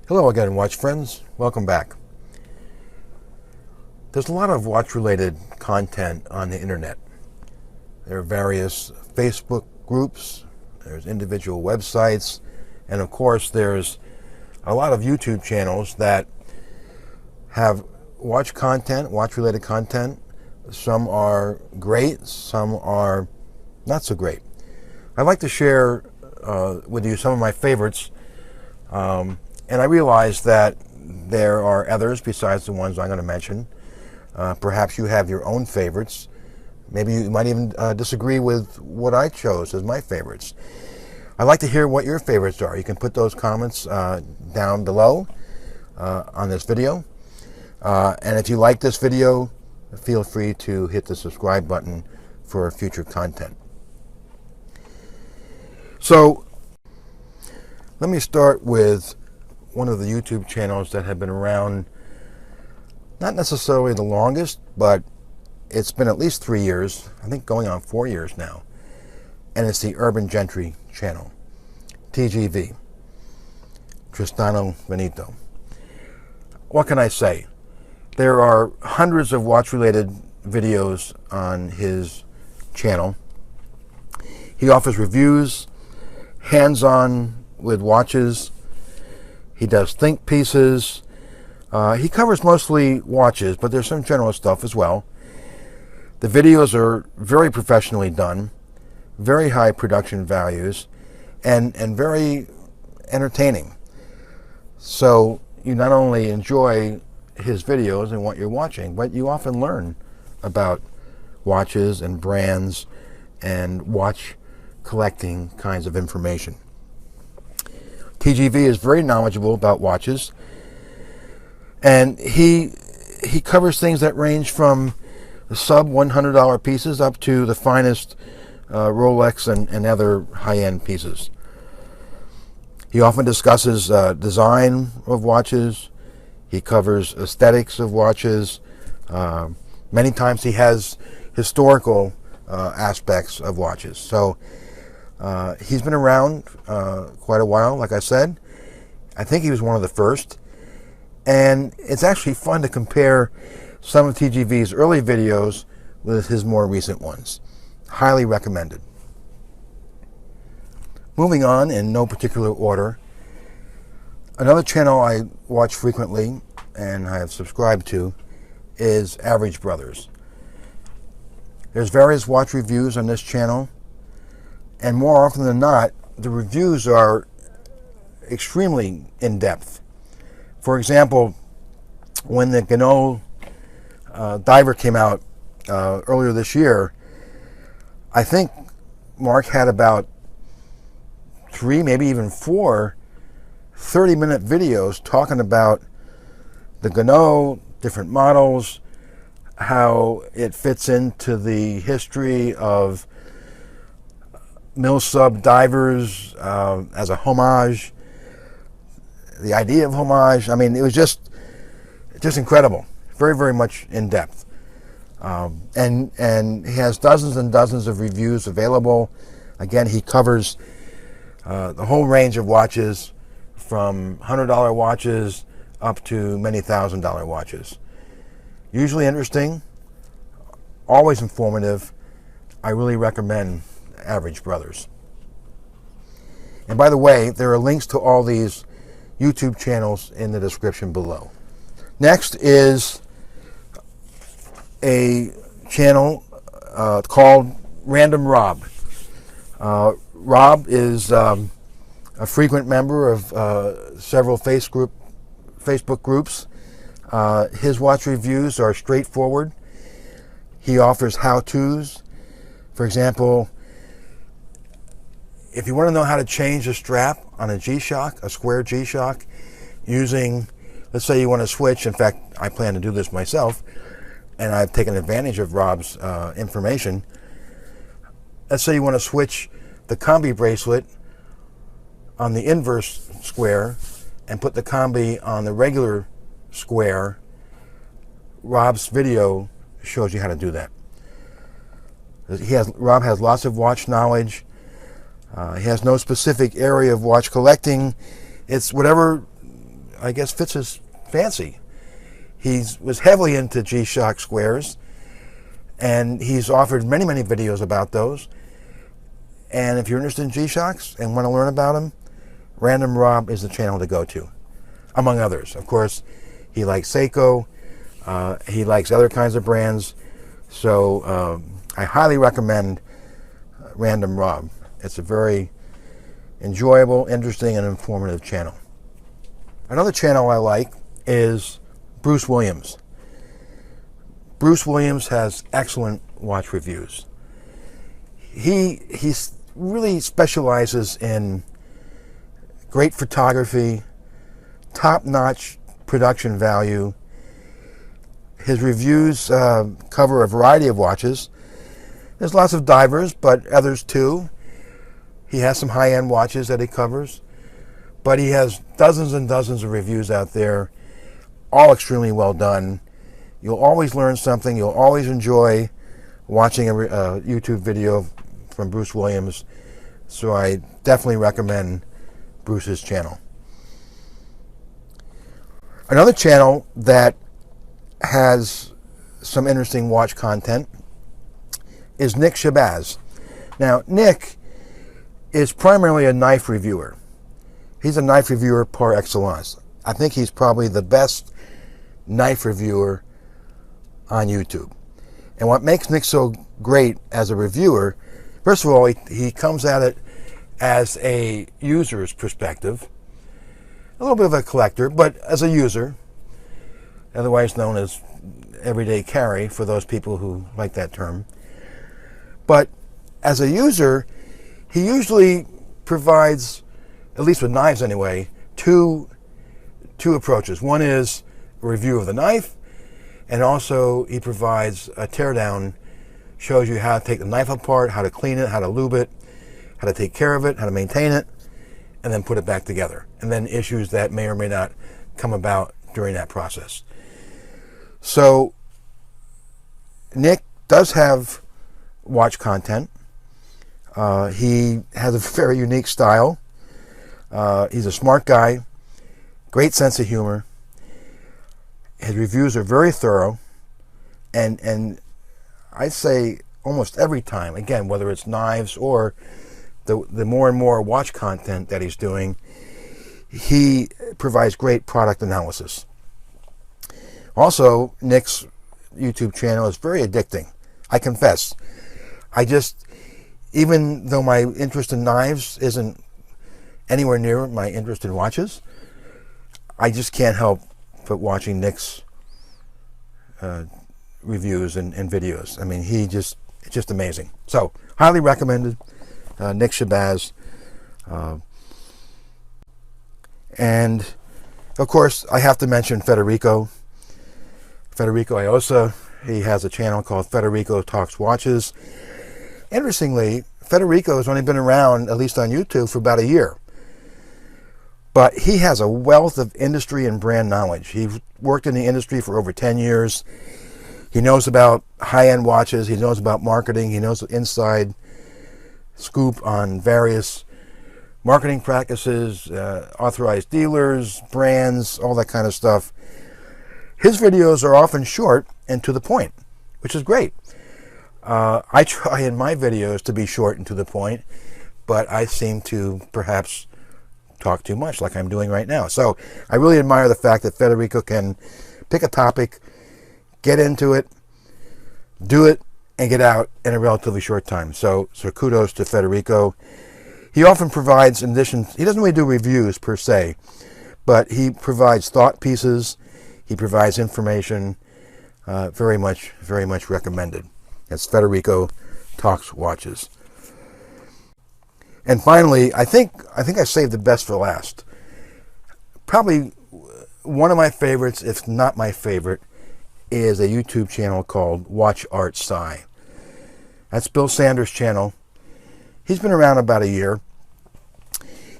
Hello again, watch friends. Welcome back. There's a lot of watch-related content on the internet. There are various Facebook groups, there's individual websites, and of course there's a lot of YouTube channels that have watch content, watch-related content. Some are great, some are not so great. I'd like to share with you some of my favorites. And I realize that there are others besides the ones I'm going to mention. Perhaps you have your own favorites. Maybe you might even disagree with what I chose as my favorites. I'd like to hear what your favorites are. You can put those comments down below on this video. And if you like this video, feel free to hit the subscribe button for future content. So, let me start with one of the YouTube channels that have been around, not necessarily the longest, but it's been at least 3 years, I think going on 4 years now, and it's the UrbanGentry channel, TGV, Tristano Benito. What can I say? There are hundreds of watch-related videos on his channel. He offers reviews, hands-on with watches. He does think pieces. He covers mostly watches, but there's some general stuff as well. The videos are very professionally done, very high production values, and very entertaining. So you not only enjoy his videos and what you're watching, but you often learn about watches and brands and watch collecting kinds of information. TGV is very knowledgeable about watches, and he covers things that range from the sub $100 pieces up to the finest Rolex and other high-end pieces. He often discusses design of watches. He covers aesthetics of watches. Many times he has historical aspects of watches. So he's been around quite a while, like I said. I think he was one of the first. And it's actually fun to compare some of TGV's early videos with his more recent ones. Highly recommended. Moving on in no particular order, another channel I watch frequently and I have subscribed to is Average Brothers. There's various watch reviews on this channel, and more often than not, the reviews are extremely in-depth. For example, when the Ganot diver came out earlier this year, I think Mark had about 3, maybe even 4 30-minute videos talking about the Ganot, different models, how it fits into the history of mil-sub divers as a homage, the idea of homage. I mean, it was just incredible. Very, very much in depth. And he has dozens and dozens of reviews available. Again, he covers the whole range of watches, from $100 watches up to many $1,000 watches. Usually interesting, always informative. I really recommend Average Brothers. And by the way, there are links to all these YouTube channels in the description below. Next is a channel called Random Rob. Rob is a frequent member of several Facebook groups. His watch reviews are straightforward. He offers how-tos. For example, if you want to know how to change a strap on a G-Shock, a square G-Shock, using, let's say you want to switch, in fact, I plan to do this myself, and I've taken advantage of Rob's information. Let's say you want to switch the combi bracelet on the inverse square and put the combi on the regular square. Rob's video shows you how to do that. Rob has lots of watch knowledge. He has no specific area of watch collecting. It's whatever I guess, fits his fancy. He was heavily into G-Shock squares, and he's offered many, many videos about those. And if you're interested in G-Shocks and want to learn about them, Random Rob is the channel to go to, among others. Of course, he likes Seiko. He likes other kinds of brands. So I highly recommend Random Rob. It's a very enjoyable, interesting, and informative channel. Another channel I like is Bruce Williams. Bruce Williams has excellent watch reviews. He really specializes in great photography, top-notch production value. His reviews cover a variety of watches. There's lots of divers, but others too. He has some high-end watches that he covers, but he has dozens and dozens of reviews out there, all extremely well done. You'll always learn something. You'll always enjoy watching a YouTube video from Bruce Williams. So I definitely recommend Bruce's channel. Another channel that has some interesting watch content is Nick Shabazz. Now, Nick is primarily a knife reviewer. He's a knife reviewer par excellence. I think he's probably the best knife reviewer on YouTube. And what makes Nick so great as a reviewer, first of all, he comes at it as a user's perspective, a little bit of a collector, but as a user, otherwise known as everyday carry for those people who like that term. But as a user, he usually provides, at least with knives anyway, two approaches. One is a review of the knife, and also he provides a teardown, shows you how to take the knife apart, how to clean it, how to lube it, how to take care of it, how to maintain it, and then put it back together. And then issues that may or may not come about during that process. So Nick does have watch content. He has a very unique style. He's a smart guy, great sense of humor. His reviews are very thorough, and I'd say almost every time, again, whether it's knives or the more and more watch content that he's doing, he provides great product analysis. Also, Nick's YouTube channel is very addicting. I confess. Even though my interest in knives isn't anywhere near my interest in watches, I just can't help but watching Nick's reviews and videos. I mean, it's just amazing. So, highly recommended, Nick Shabazz. And, of course, I have to mention Federico Iosa. He has a channel called Federico Talks Watches. Interestingly, Federico has only been around, at least on YouTube, for about a year. But he has a wealth of industry and brand knowledge. He's worked in the industry for over 10 years. He knows about high-end watches. He knows about marketing. He knows the inside scoop on various marketing practices, authorized dealers, brands, all that kind of stuff. His videos are often short and to the point, which is great. I try in my videos to be short and to the point, but I seem to perhaps talk too much like I'm doing right now. So I really admire the fact that Federico can pick a topic, get into it, do it, and get out in a relatively short time. So kudos to Federico. He often provides, in addition, he doesn't really do reviews per se, but he provides thought pieces, he provides information, very much recommended. That's Federico Talks Watches. And finally, I think I saved the best for last. Probably one of my favorites, if not my favorite, is a YouTube channel called WatchArtSci. That's Bill Sanders' channel. He's been around about a year.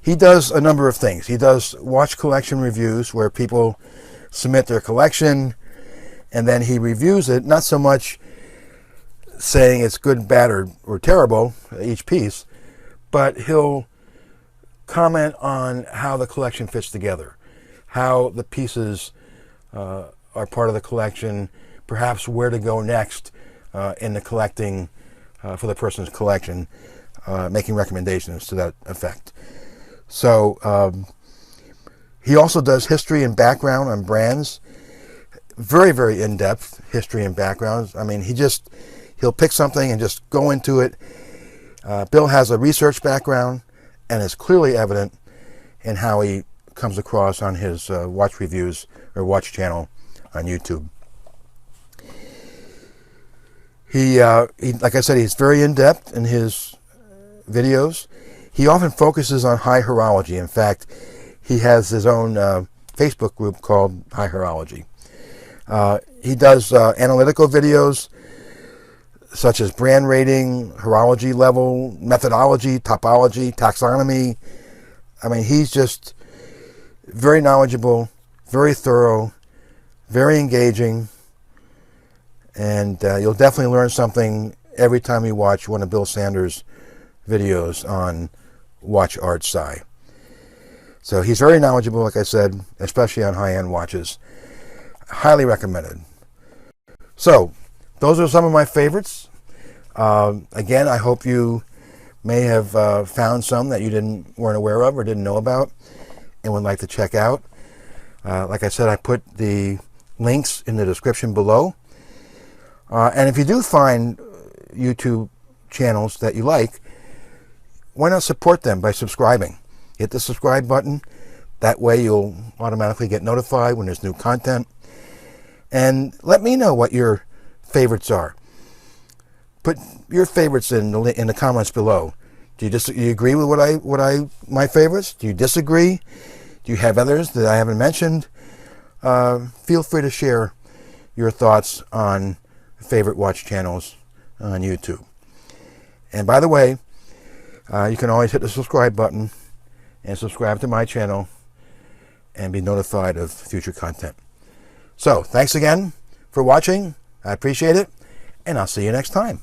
He does a number of things. He does watch collection reviews where people submit their collection and then he reviews it, not so much saying it's good, bad, or terrible, each piece, but he'll comment on how the collection fits together, how the pieces are part of the collection, perhaps where to go next in the collecting for the person's collection, making recommendations to that effect. So he also does history and background on brands. Very, very in-depth history and backgrounds. I mean, he'll pick something and just go into it. Bill has a research background, and it's clearly evident in how he comes across on his watch reviews or watch channel on YouTube. He, like I said, he's very in-depth in his videos. He often focuses on high horology. In fact, he has his own Facebook group called High Horology. He does analytical videos such as brand rating, horology level, methodology, topology, taxonomy. I mean, he's just very knowledgeable, very thorough, very engaging, and you'll definitely learn something every time you watch one of Bill Sanders' videos on WatchArtSci. So he's very knowledgeable, like I said, especially on high-end watches. Highly recommended. So, those are some of my favorites. Again, I hope you may have found some that you weren't aware of or didn't know about and would like to check out. Like I said, I put the links in the description below. And if you do find YouTube channels that you like, why not support them by subscribing? Hit the subscribe button. That way you'll automatically get notified when there's new content. And let me know what your favorites are. Put your favorites in the comments below. Do you agree with my favorites? Do you disagree? Do you have others that I haven't mentioned? Feel free to share your thoughts on favorite watch channels on YouTube. And by the way, you can always hit the subscribe button and subscribe to my channel and be notified of future content. So, thanks again for watching. I appreciate it, and I'll see you next time.